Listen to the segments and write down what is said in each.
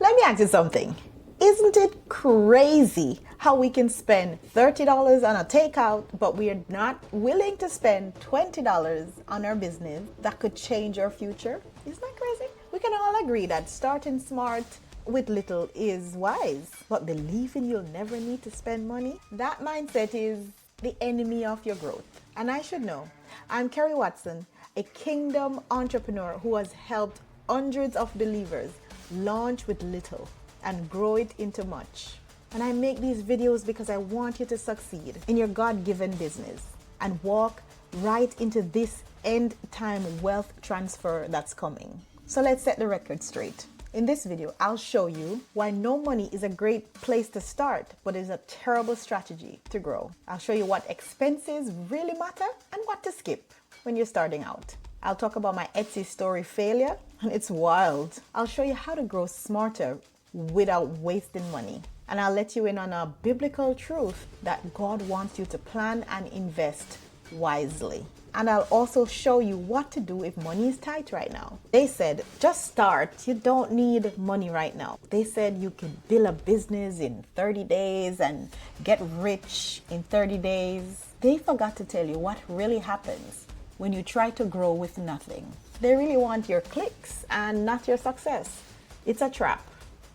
Let me ask you something. Isn't it crazy how we can spend $30 on a takeout, but we are not willing to spend $20 on our business that could change our future? Isn't that crazy? We can all agree that starting smart with little is wise, but believing you'll never need to spend money, that mindset is the enemy of your growth. And I should know. I'm Kerry Watson, a kingdom entrepreneur who has helped hundreds of believers launch with little and grow it into much. And I make these videos because I want you to succeed in your God-given business and walk right into this end time wealth transfer that's coming. So let's set the record straight. In this video, I'll show you why no money is a great place to start, but is a terrible strategy to grow. I'll show you what expenses really matter and what to skip when you're starting out. I'll talk about my Etsy story failure, and it's wild. I'll show you how to grow smarter without wasting money. And I'll let you in on a biblical truth that God wants you to plan and invest wisely. And I'll also show you what to do if money is tight right now. They said, just start. You don't need money right now. They said you can build a business in 30 days and get rich in 30 days. They forgot to tell you what really happens when you try to grow with nothing. They really want your clicks and not your success. It's a trap.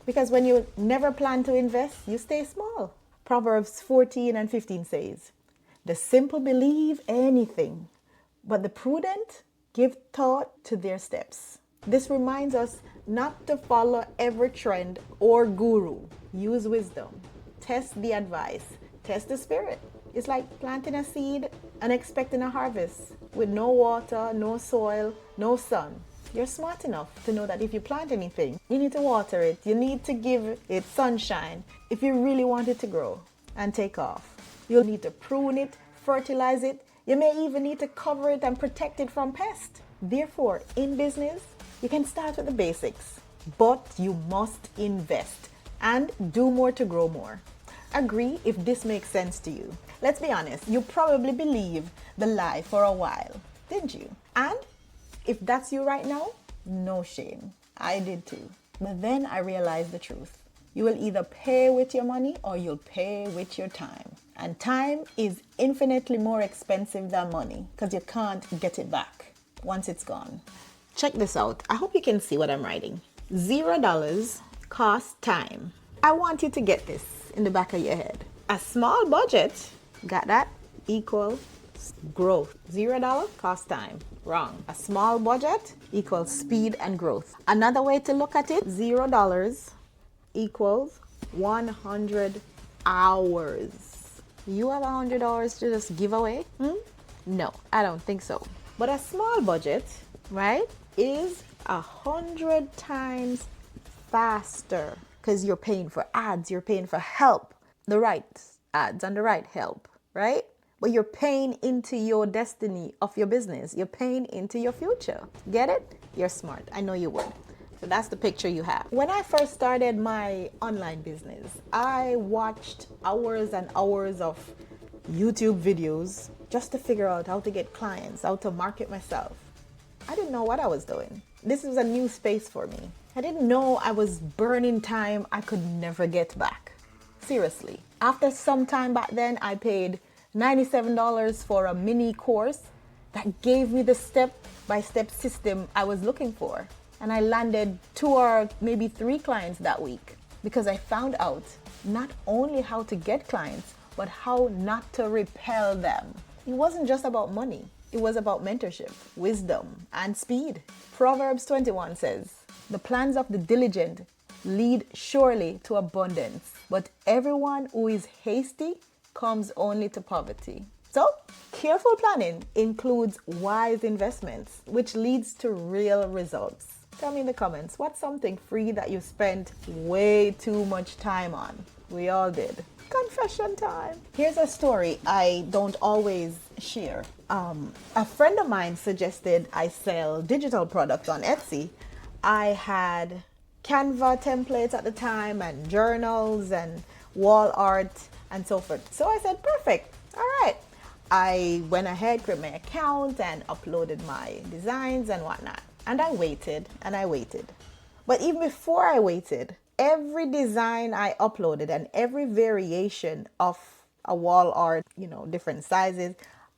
Because when you never plan to invest, you stay small. Proverbs 14:15 says, the simple believe anything, but the prudent give thought to their steps. This reminds us not to follow every trend or guru. Use wisdom. Test the advice. Test the spirit. It's like planting a seed and expecting a harvest with no water, no soil, no sun. You're smart enough to know that if you plant anything, you need to water it. You need to give it sunshine if you really want it to grow and take off. You'll need to prune it, fertilize it. You may even need to cover it and protect it from pests. Therefore, in business, you can start with the basics, but you must invest and do more to grow more. Agree if this makes sense to you. Let's be honest, you probably believe the lie for a while, didn't you? And if that's you right now, no shame. I did too. But then I realized the truth. You will either pay with your money or you'll pay with your time. And time is infinitely more expensive than money because you can't get it back once it's gone. Check this out. I hope you can see what I'm writing. $0 costs time. I want you to get this in the back of your head. A small budget, got that, equals growth. $0 costs time. Wrong. A small budget equals speed and growth. Another way to look at it, $0 equals 100 hours. You have 100 hours to just give away? No, I don't think so. But a small budget, right, is 100 times faster because you're paying for ads, you're paying for help, the right ads and the right help, right? But you're paying into your destiny of your business. You're paying into your future. Get it? You're smart. I know you would. So that's the picture you have. When I first started my online business, I watched hours and hours of YouTube videos just to figure out how to get clients, how to market myself. I didn't know what I was doing. This was a new space for me. I didn't know I was burning time I could never get back. Seriously. After some time back then, I paid $97 for a mini course that gave me the step-by-step system I was looking for. And I landed 2 or maybe 3 clients that week because I found out not only how to get clients, but how not to repel them. It wasn't just about money. It was about mentorship, wisdom, and speed. Proverbs 21 says, the plans of the diligent lead surely to abundance, but everyone who is hasty comes only to poverty. So, careful planning includes wise investments, which leads to real results. Tell me in the comments, what's something free that you spent way too much time on? We all did. Confession time. Here's a story I don't always share. A friend of mine suggested I sell digital products on Etsy. I had Canva templates at the time and journals and wall art and so forth. So I said, perfect. All right. I went ahead, created my account and uploaded my designs and whatnot. And I waited and I waited. But even before I waited, every design I uploaded and every variation of a wall art, different sizes,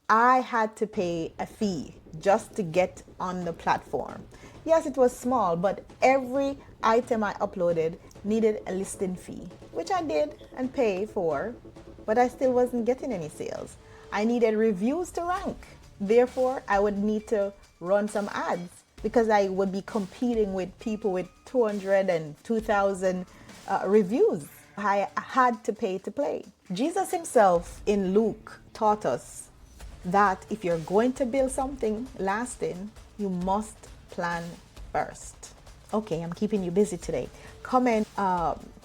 I had to pay a fee just to get on the platform. Yes, it was small, but every item I uploaded needed a listing fee, which I did and pay for, but I still wasn't getting any sales. I needed reviews to rank. Therefore, I would need to run some ads because I would be competing with people with 200 and 2,000 reviews. I had to pay to play. Jesus himself in Luke taught us that if you're going to build something lasting, you must plan first. Okay, I'm keeping you busy today. Comment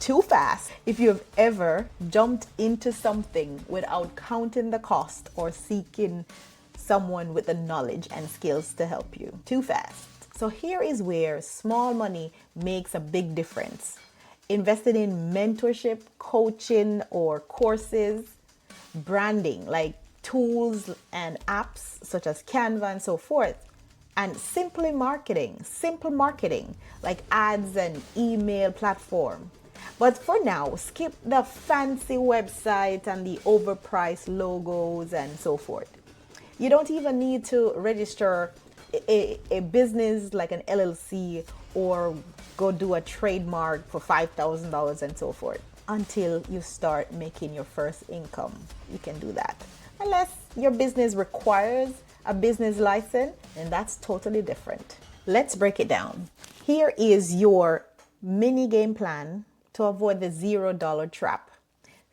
too fast if you've ever jumped into something without counting the cost or seeking someone with the knowledge and skills to help you. Too fast. So here is where small money makes a big difference. Invested in mentorship, coaching, or courses, branding like tools and apps such as Canva and so forth, and simple marketing like ads and email platform. But for now, skip the fancy website and the overpriced logos and so forth. You don't even need to register a business like an LLC or go do a trademark for $5,000 and so forth until you start making your first income. You can do that. Unless your business requires a business license, and that's totally different. Let's break it down. Here is your mini game plan to avoid the $0 trap.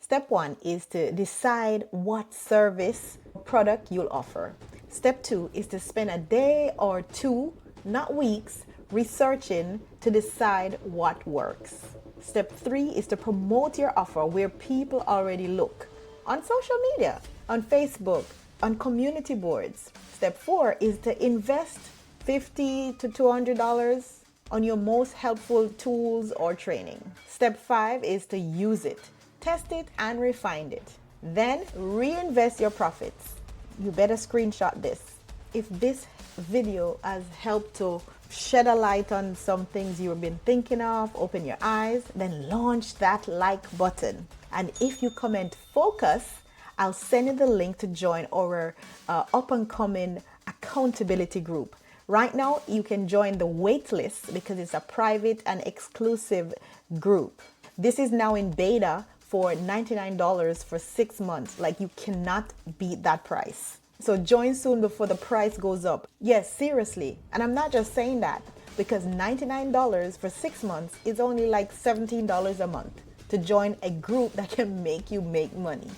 Step 1 is to decide what service or product you'll offer. Step 2 is to spend a day or two, not weeks, researching to decide what works. Step 3 is to promote your offer where people already look, on social media, on Facebook, on community boards. Step 4 is to invest $50 to $200 on your most helpful tools or training. Step 5 is to use it, test it, and refine it. Then reinvest your profits. You better screenshot this. If this video has helped to shed a light on some things you've been thinking of, open your eyes, then launch that like button. And if you comment focus, I'll send you the link to join our up and coming accountability group. Right now, you can join the Waitlist because it's a private and exclusive group. This is now in beta for $99 for 6 months. Like, you cannot beat that price. So join soon before the price goes up. Yes, seriously. And I'm not just saying that because $99 for 6 months is only like $17 a month to join a group that can make you make money,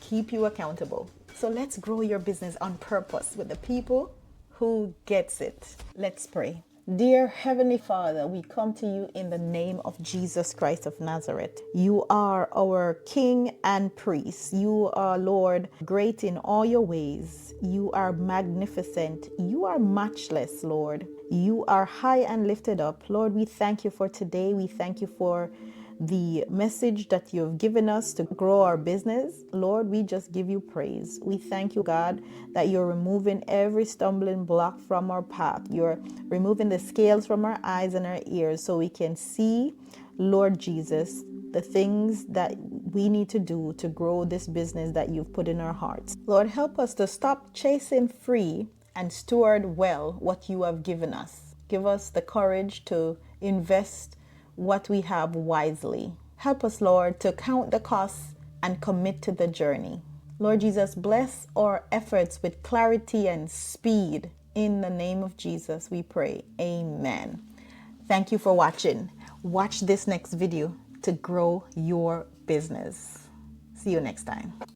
keep you accountable. So let's grow your business on purpose with the people who gets it. Let's pray. Dear Heavenly Father, we come to you in the name of Jesus Christ of Nazareth. You are our King and Priest. You are, Lord, great in all your ways. You are magnificent. You are matchless, Lord. You are high and lifted up. Lord, we thank you for today. We thank you for the message that you've given us to grow our business. Lord, we just give you praise. We thank you, God, that you're removing every stumbling block from our path. You're removing the scales from our eyes and our ears so we can see, Lord Jesus, the things that we need to do to grow this business that you've put in our hearts. Lord, help us to stop chasing free and steward well what you have given us. Give us the courage to invest what we have wisely. Help us, Lord, to count the costs and commit to the journey. Lord Jesus, bless our efforts with clarity and speed. In the name of Jesus, we pray. Amen. Thank you for watching. Watch this next video to grow your business. See you next time.